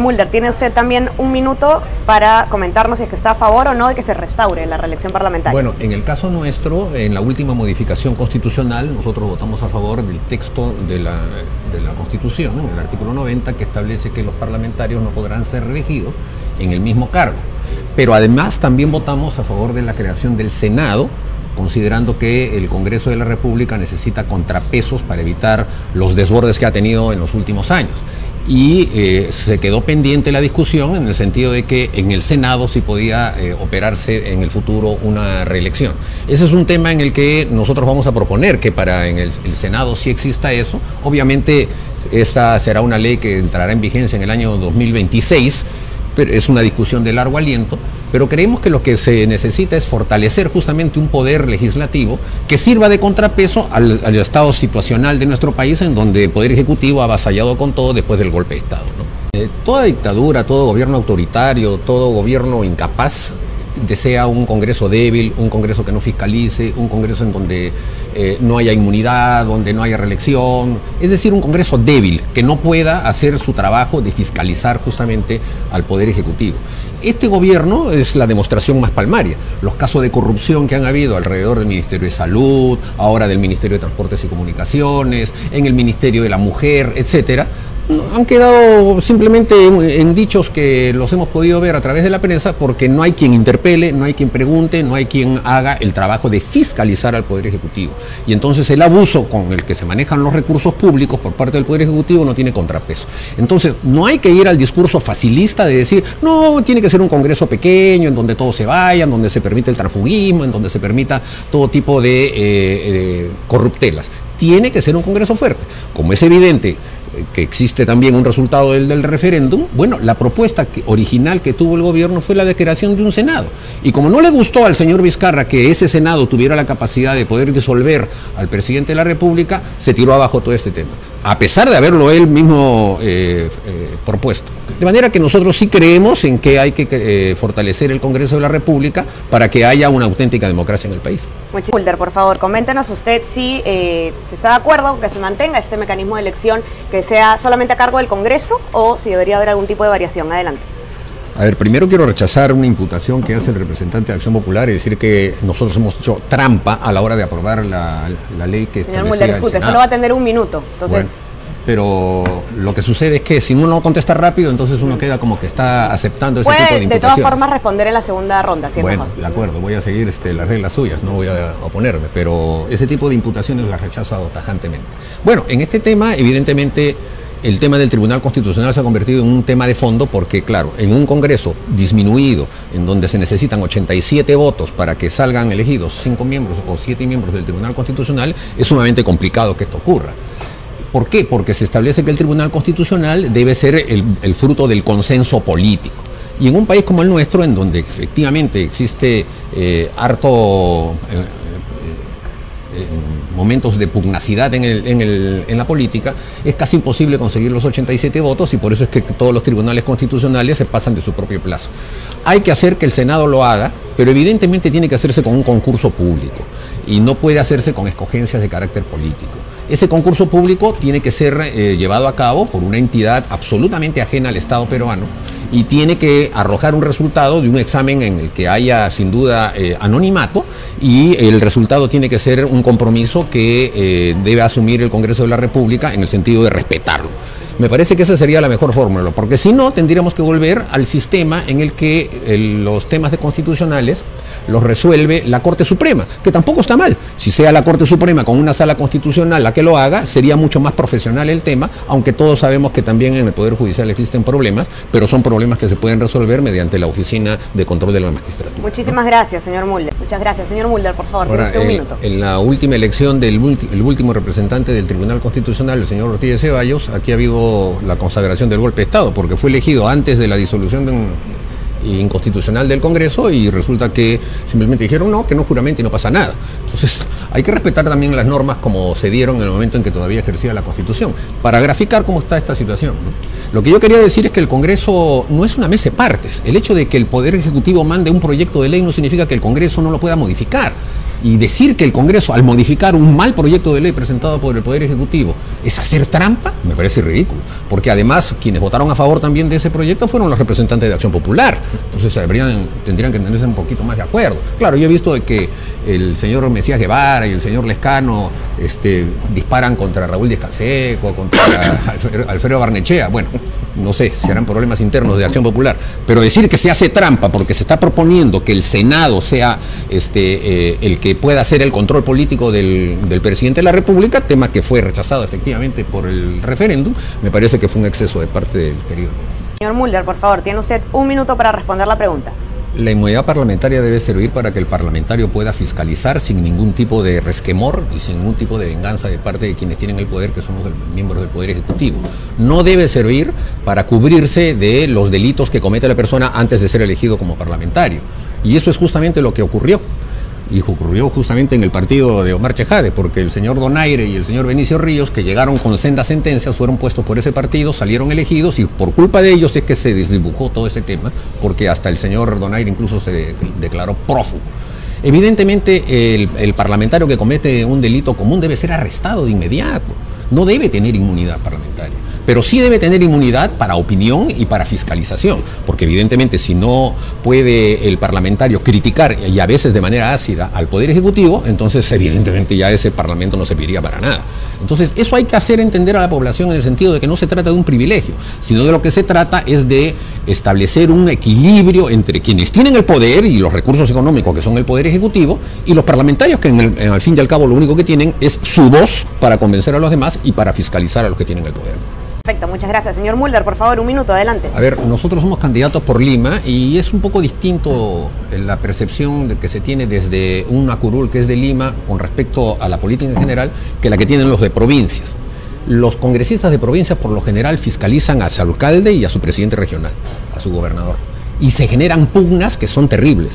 Mulder, tiene usted también un minuto para comentarnos si es que está a favor o no de que se restaure la reelección parlamentaria. Bueno, en el caso nuestro, en la última modificación constitucional, nosotros votamos a favor del texto de la Constitución, en el artículo 90, que establece que los parlamentarios no podrán ser reelegidos en el mismo cargo. Pero además también votamos a favor de la creación del Senado, considerando que el Congreso de la República necesita contrapesos para evitar los desbordes que ha tenido en los últimos años. Y se quedó pendiente la discusión en el sentido de que en el Senado sí podía operarse en el futuro una reelección. Ese es un tema en el que nosotros vamos a proponer que en el Senado sí exista eso. Obviamente esta será una ley que entrará en vigencia en el año 2026, pero es una discusión de largo aliento, pero creemos que lo que se necesita es fortalecer justamente un poder legislativo que sirva de contrapeso al estado situacional de nuestro país, en donde el Poder Ejecutivo ha avasallado con todo después del golpe de Estado, ¿no? Toda dictadura, todo gobierno autoritario, todo gobierno incapaz desea un Congreso débil, un Congreso que no fiscalice, un Congreso en donde no haya inmunidad, donde no haya reelección, es decir, un Congreso débil que no pueda hacer su trabajo de fiscalizar justamente al Poder Ejecutivo. Este gobierno es la demostración más palmaria. Los casos de corrupción que han habido alrededor del Ministerio de Salud, ahora del Ministerio de Transportes y Comunicaciones, en el Ministerio de la Mujer, etcétera, han quedado simplemente en dichos que los hemos podido ver a través de la prensa, porque no hay quien interpele, no hay quien pregunte, no hay quien haga el trabajo de fiscalizar al Poder Ejecutivo. Y entonces el abuso con el que se manejan los recursos públicos por parte del Poder Ejecutivo no tiene contrapeso. Entonces no hay que ir al discurso facilista de decir, no, tiene que ser un Congreso pequeño, en donde todos se vayan, donde se permite el transfugismo, en donde se permita todo tipo de corruptelas. Tiene que ser un Congreso fuerte. Como es evidente que existe también un resultado del referéndum, bueno, la propuesta original que tuvo el gobierno fue la de creación de un Senado. Y como no le gustó al señor Vizcarra que ese Senado tuviera la capacidad de poder disolver al presidente de la República, se tiró abajo todo este tema, a pesar de haberlo él mismo propuesto. De manera que nosotros sí creemos en que hay que fortalecer el Congreso de la República para que haya una auténtica democracia en el país. Mulder, por favor, coméntenos usted si está de acuerdo que se mantenga este mecanismo de elección, que sea solamente a cargo del Congreso, o si debería haber algún tipo de variación. Adelante. A ver, primero quiero rechazar una imputación que hace el representante de Acción Popular y decir que nosotros hemos hecho trampa a la hora de aprobar la ley que establecía el Senado. Señor Mulder, solo va a tener un minuto, entonces... Bueno, pero lo que sucede es que si uno no contesta rápido, entonces uno queda como que está aceptando ese tipo de imputaciones. De todas formas responder en la segunda ronda, si es bueno, mejor. De acuerdo, voy a seguir las reglas suyas, no voy a oponerme, pero ese tipo de imputaciones las rechazo tajantemente. Bueno, en este tema, evidentemente, el tema del Tribunal Constitucional se ha convertido en un tema de fondo porque, claro, en un Congreso disminuido, en donde se necesitan 87 votos para que salgan elegidos 5 miembros o 7 miembros del Tribunal Constitucional, es sumamente complicado que esto ocurra. ¿Por qué? Porque se establece que el Tribunal Constitucional debe ser el fruto del consenso político. Y en un país como el nuestro, en donde efectivamente existe momentos de pugnacidad en la política, es casi imposible conseguir los 87 votos, y por eso es que todos los tribunales constitucionales se pasan de su propio plazo. Hay que hacer que el Senado lo haga, pero evidentemente tiene que hacerse con un concurso público y no puede hacerse con escogencias de carácter político. Ese concurso público tiene que ser llevado a cabo por una entidad absolutamente ajena al Estado peruano y tiene que arrojar un resultado de un examen en el que haya sin duda anonimato, y el resultado tiene que ser un compromiso que debe asumir el Congreso de la República en el sentido de respetarlo. Me parece que esa sería la mejor fórmula, porque si no, tendríamos que volver al sistema en el que los temas constitucionales los resuelve la Corte Suprema, que tampoco está mal. Si sea la Corte Suprema con una sala constitucional la que lo haga, sería mucho más profesional el tema, aunque todos sabemos que también en el Poder Judicial existen problemas, pero son problemas que se pueden resolver mediante la Oficina de Control de la Magistratura. Muchísimas gracias, señor Mulder. Muchas gracias. Señor Mulder, por favor, ahora, tiene usted un minuto. En la última elección del último representante del Tribunal Constitucional, el señor Ortiz de Ceballos, aquí ha habido la consagración del golpe de Estado, porque fue elegido antes de la disolución inconstitucional del Congreso, y resulta que simplemente dijeron no, que no juramente y no pasa nada. Entonces hay que respetar también las normas como se dieron en el momento en que todavía ejercía la Constitución, para graficar cómo está esta situación, ¿no? Lo que yo quería decir es que el Congreso no es una mesa de partes. El hecho de que el Poder Ejecutivo mande un proyecto de ley no significa que el Congreso no lo pueda modificar. Y decir que el Congreso, al modificar un mal proyecto de ley presentado por el Poder Ejecutivo, es hacer trampa, me parece ridículo. Porque además, quienes votaron a favor también de ese proyecto fueron los representantes de Acción Popular. Entonces tendrían que tenerse un poquito más de acuerdo. Claro, yo he visto de que el señor Mesías Guevara y el señor Lescano disparan contra Raúl Díaz Canseco, contra Alfredo Barnechea. Bueno, no sé, serán problemas internos de Acción Popular. Pero decir que se hace trampa porque se está proponiendo que el Senado sea el que pueda hacer el control político del presidente de la República, tema que fue rechazado efectivamente por el referéndum, me parece que fue un exceso de parte del querido. Señor Mulder, por favor, tiene usted un minuto para responder la pregunta. La inmunidad parlamentaria debe servir para que el parlamentario pueda fiscalizar sin ningún tipo de resquemor y sin ningún tipo de venganza de parte de quienes tienen el poder, que somos miembros del Poder Ejecutivo. No debe servir para cubrirse de los delitos que comete la persona antes de ser elegido como parlamentario. Y eso es justamente lo que ocurrió. Y ocurrió justamente en el partido de Omar Chejade, porque el señor Donaire y el señor Benicio Ríos, que llegaron con sendas sentencias, fueron puestos por ese partido, salieron elegidos y por culpa de ellos es que se desdibujó todo ese tema, porque hasta el señor Donaire incluso se declaró prófugo. Evidentemente el parlamentario que comete un delito común debe ser arrestado de inmediato, no debe tener inmunidad parlamentaria. Pero sí debe tener inmunidad para opinión y para fiscalización, porque evidentemente si no puede el parlamentario criticar, y a veces de manera ácida, al Poder Ejecutivo, entonces evidentemente ya ese Parlamento no serviría para nada. Entonces eso hay que hacer entender a la población en el sentido de que no se trata de un privilegio, sino de lo que se trata es de establecer un equilibrio entre quienes tienen el poder y los recursos económicos que son el Poder Ejecutivo y los parlamentarios que al fin y al cabo lo único que tienen es su voz para convencer a los demás y para fiscalizar a los que tienen el poder. Perfecto, muchas gracias. Señor Mulder, por favor, un minuto, adelante. A ver, nosotros somos candidatos por Lima y es un poco distinto la percepción que se tiene desde una curul que es de Lima con respecto a la política en general que la que tienen los de provincias. Los congresistas de provincias por lo general fiscalizan a su alcalde y a su presidente regional, a su gobernador. Y se generan pugnas que son terribles.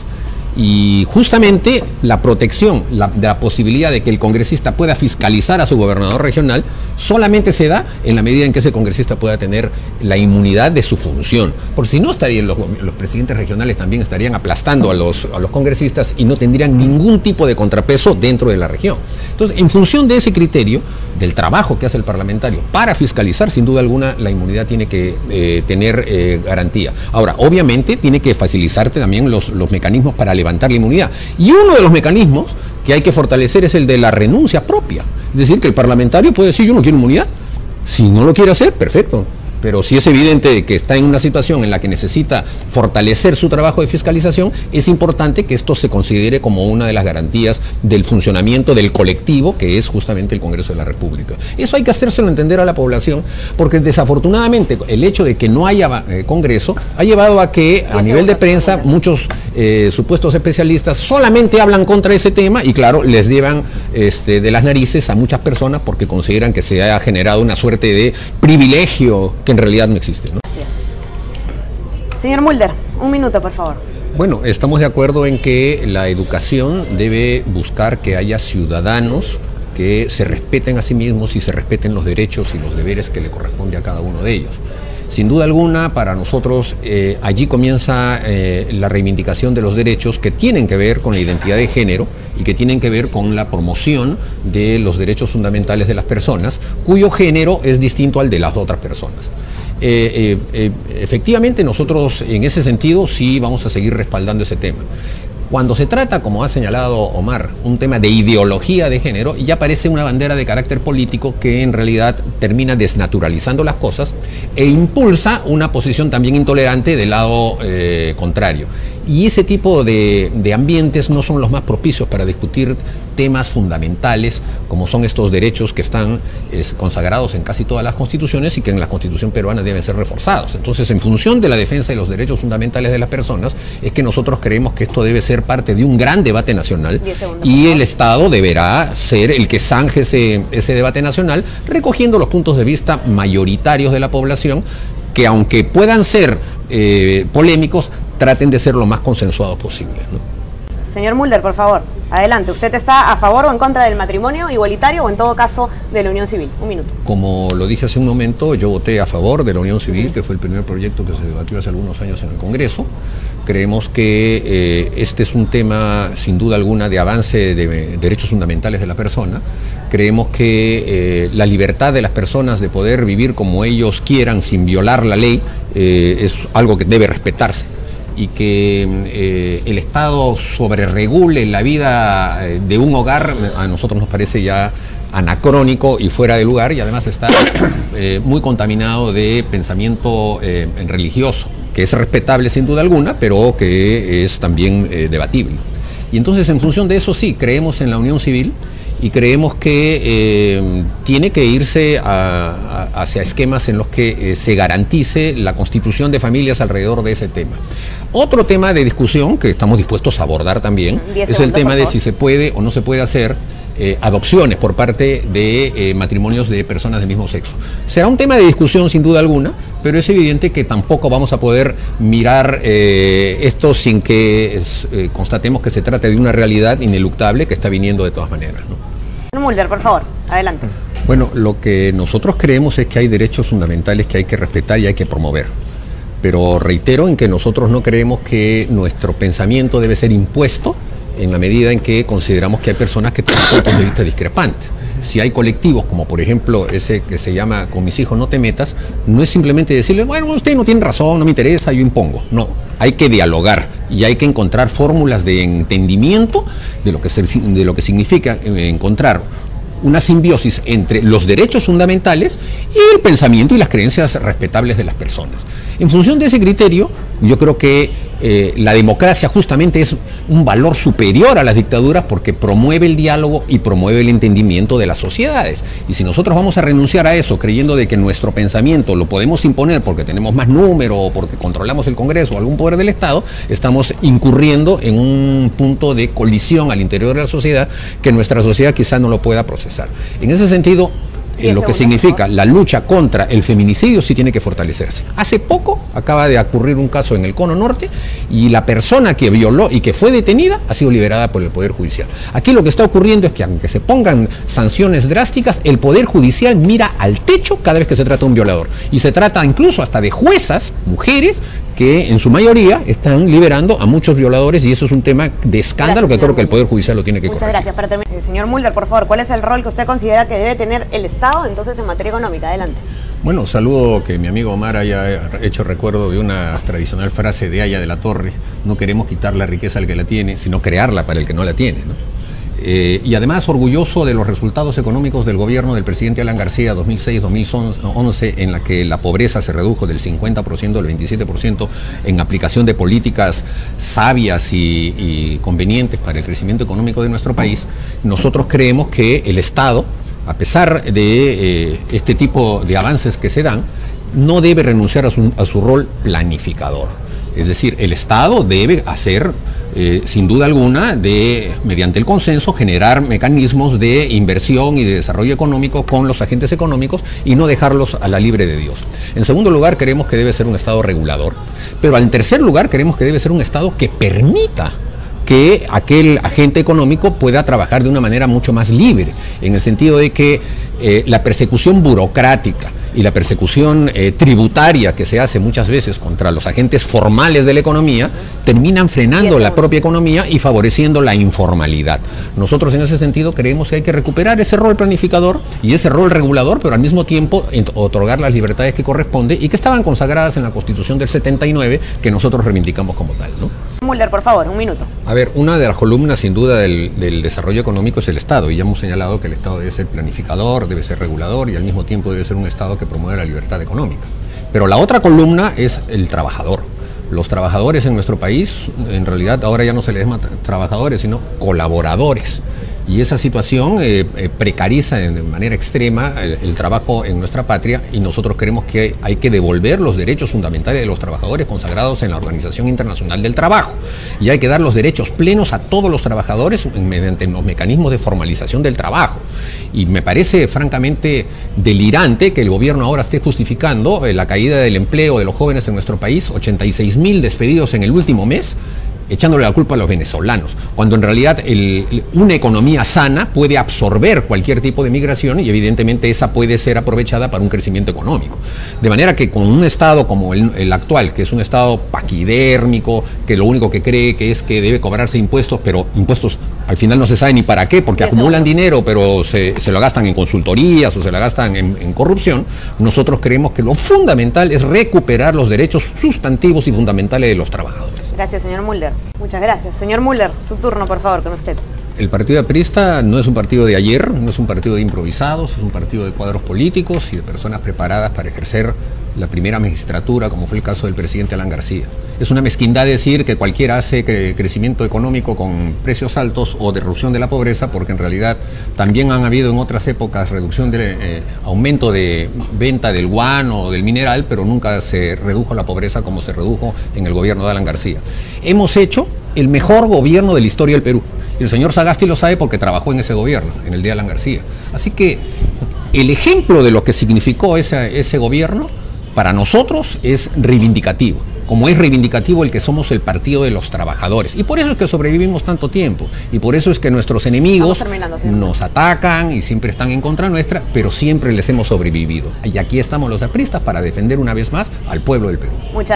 Y justamente la protección, la posibilidad de que el congresista pueda fiscalizar a su gobernador regional solamente se da en la medida en que ese congresista pueda tener la inmunidad de su función. Porque si no, estarían los presidentes regionales también estarían aplastando a los congresistas y no tendrían ningún tipo de contrapeso dentro de la región. Entonces, en función de ese criterio, del trabajo que hace el parlamentario para fiscalizar, sin duda alguna, la inmunidad tiene que tener garantía. Ahora, obviamente, tiene que facilitarse también los mecanismos para levantar la inmunidad. Y uno de los mecanismos que hay que fortalecer es el de la renuncia propia. Es decir, que el parlamentario puede decir, yo no quiero inmunidad. Si no lo quiere hacer, perfecto. Pero si es evidente que está en una situación en la que necesita fortalecer su trabajo de fiscalización, es importante que esto se considere como una de las garantías del funcionamiento del colectivo, que es justamente el Congreso de la República. Eso hay que hacérselo entender a la población, porque desafortunadamente el hecho de que no haya Congreso ha llevado a que a nivel de prensa muchos supuestos especialistas solamente hablan contra ese tema y claro, les llevan de las narices a muchas personas porque consideran que se ha generado una suerte de privilegio que en realidad no existe, ¿no? Gracias. Señor Mulder, un minuto, por favor. Bueno, estamos de acuerdo en que la educación debe buscar que haya ciudadanos que se respeten a sí mismos y se respeten los derechos y los deberes que le corresponde a cada uno de ellos. Sin duda alguna, para nosotros allí comienza la reivindicación de los derechos que tienen que ver con la identidad de género y que tienen que ver con la promoción de los derechos fundamentales de las personas, cuyo género es distinto al de las otras personas. Efectivamente, nosotros en ese sentido sí vamos a seguir respaldando ese tema. Cuando se trata, como ha señalado Omar, un tema de ideología de género, ya parece una bandera de carácter político que en realidad termina desnaturalizando las cosas e impulsa una posición también intolerante del lado contrario. Y ese tipo de ambientes no son los más propicios para discutir temas fundamentales como son estos derechos que están consagrados en casi todas las constituciones y que en la Constitución peruana deben ser reforzados. Entonces, en función de la defensa de los derechos fundamentales de las personas, es que nosotros creemos que esto debe ser parte de un gran debate nacional y el Estado deberá ser el que zanje ese debate nacional, recogiendo los puntos de vista mayoritarios de la población, que aunque puedan ser polémicos, traten de ser lo más consensuados posible, ¿no? Señor Mulder, por favor, adelante. ¿Usted está a favor o en contra del matrimonio igualitario o en todo caso de la unión civil? Un minuto. Como lo dije hace un momento, yo voté a favor de la unión civil, que fue el primer proyecto que se debatió hace algunos años en el Congreso. Creemos que este es un tema, sin duda alguna, de avance de derechos fundamentales de la persona. Creemos que la libertad de las personas de poder vivir como ellos quieran sin violar la ley es algo que debe respetarse, y que el Estado sobreregule la vida de un hogar a nosotros nos parece ya anacrónico y fuera de lugar, y además está muy contaminado de pensamiento religioso, que es respetable sin duda alguna, pero que es también debatible. Y entonces, en función de eso, sí, creemos en la unión civil y creemos que tiene que irse hacia esquemas en los que se garantice la constitución de familias alrededor de ese tema. Otro tema de discusión que estamos dispuestos a abordar también es el tema de si se puede o no se puede hacer adopciones por parte de matrimonios de personas del mismo sexo. Será un tema de discusión sin duda alguna, pero es evidente que tampoco vamos a poder mirar esto sin que constatemos que se trata de una realidad ineluctable que está viniendo de todas maneras, ¿no? Mulder, por favor, adelante. Bueno, lo que nosotros creemos es que hay derechos fundamentales que hay que respetar y hay que promover. Pero reitero en que nosotros no creemos que nuestro pensamiento debe ser impuesto en la medida en que consideramos que hay personas que tienen puntos de vista discrepantes. Si hay colectivos, como por ejemplo ese que se llama "con mis hijos no te metas", no es simplemente decirle, bueno, usted no tiene razón, no me interesa, yo impongo. No, hay que dialogar y hay que encontrar fórmulas de entendimiento de lo que significa encontrar una simbiosis entre los derechos fundamentales y el pensamiento y las creencias respetables de las personas. En función de ese criterio, yo creo que la democracia justamente es un valor superior a las dictaduras porque promueve el diálogo y promueve el entendimiento de las sociedades. Y si nosotros vamos a renunciar a eso creyendo de que nuestro pensamiento lo podemos imponer porque tenemos más número o porque controlamos el Congreso o algún poder del Estado, estamos incurriendo en un punto de colisión al interior de la sociedad que nuestra sociedad quizá no lo pueda procesar. En ese sentido, en lo que significa la lucha contra el feminicidio sí tiene que fortalecerse. Hace poco acaba de ocurrir un caso en el Cono Norte y la persona que violó y que fue detenida ha sido liberada por el Poder Judicial. Aquí lo que está ocurriendo es que aunque se pongan sanciones drásticas, el Poder Judicial mira al techo cada vez que se trata de un violador. Y se trata incluso hasta de juezas, mujeres, que en su mayoría están liberando a muchos violadores, y eso es un tema de escándalo que creo que el Poder Judicial lo tiene que corregir. Muchas gracias. Para terminar, señor Mulder, por favor, ¿cuál es el rol que usted considera que debe tener el Estado entonces en materia económica? Adelante. Bueno, saludo que mi amigo Omar haya hecho recuerdo de una tradicional frase de Aya de la Torre: no queremos quitar la riqueza al que la tiene, sino crearla para el que no la tiene, ¿no? Y además orgulloso de los resultados económicos del gobierno del presidente Alan García 2006-2011, en la que la pobreza se redujo del 50% al 27% en aplicación de políticas sabias y convenientes para el crecimiento económico de nuestro país. Nosotros creemos que el Estado, a pesar de este tipo de avances que se dan, no debe renunciar a su rol planificador. Es decir, el Estado debe hacer, sin duda alguna, mediante el consenso, generar mecanismos de inversión y de desarrollo económico con los agentes económicos y no dejarlos a la libre de Dios. En segundo lugar, creemos que debe ser un Estado regulador, pero en tercer lugar, creemos que debe ser un Estado que permita que aquel agente económico pueda trabajar de una manera mucho más libre, en el sentido de que la persecución burocrática y la persecución tributaria que se hace muchas veces contra los agentes formales de la economía terminan frenando la propia economía y favoreciendo la informalidad. Nosotros en ese sentido creemos que hay que recuperar ese rol planificador y ese rol regulador, pero al mismo tiempo otorgar las libertades que corresponde y que estaban consagradas en la Constitución del 79, que nosotros reivindicamos como tal, ¿no? Mulder, por favor, un minuto. A ver, una de las columnas sin duda del desarrollo económico es el Estado, y ya hemos señalado que el Estado debe ser planificador, debe ser regulador y al mismo tiempo debe ser un Estado que promueve la libertad económica. Pero la otra columna es el trabajador. Los trabajadores en nuestro país, en realidad ahora ya no se les llama trabajadores, sino colaboradores. Y esa situación precariza de manera extrema el trabajo en nuestra patria, y nosotros creemos que hay que devolver los derechos fundamentales de los trabajadores consagrados en la Organización Internacional del Trabajo. Y hay que dar los derechos plenos a todos los trabajadores mediante los mecanismos de formalización del trabajo. Y me parece francamente delirante que el gobierno ahora esté justificando la caída del empleo de los jóvenes en nuestro país, 86.000 despedidos en el último mes, echándole la culpa a los venezolanos, cuando en realidad una economía sana puede absorber cualquier tipo de migración y evidentemente esa puede ser aprovechada para un crecimiento económico. De manera que con un Estado como el actual, que es un Estado paquidérmico, que lo único que cree que es que debe cobrarse impuestos, pero impuestos al final no se sabe ni para qué, porque acumulan dinero, pero se lo gastan en consultorías o se lo gastan en corrupción, nosotros creemos que lo fundamental es recuperar los derechos sustantivos y fundamentales de los trabajadores. Gracias, señor Mulder. Muchas gracias. Señor Mulder, su turno, por favor, con usted. El partido aprista no es un partido de ayer, no es un partido de improvisados, es un partido de cuadros políticos y de personas preparadas para ejercer la primera magistratura, como fue el caso del presidente Alan García. Es una mezquindad decir que cualquiera hace crecimiento económico con precios altos o de reducción de la pobreza, porque en realidad también han habido en otras épocas aumento de venta del guano o del mineral, pero nunca se redujo la pobreza como se redujo en el gobierno de Alan García. Hemos hecho el mejor gobierno de la historia del Perú. Y el señor Sagasti lo sabe porque trabajó en ese gobierno, en el de Alan García. Así que el ejemplo de lo que significó ese gobierno, para nosotros es reivindicativo, como es reivindicativo el que somos el partido de los trabajadores. Y por eso es que sobrevivimos tanto tiempo. Y por eso es que nuestros enemigos nos atacan y siempre están en contra nuestra, pero siempre les hemos sobrevivido. Y aquí estamos los apristas para defender una vez más al pueblo del Perú.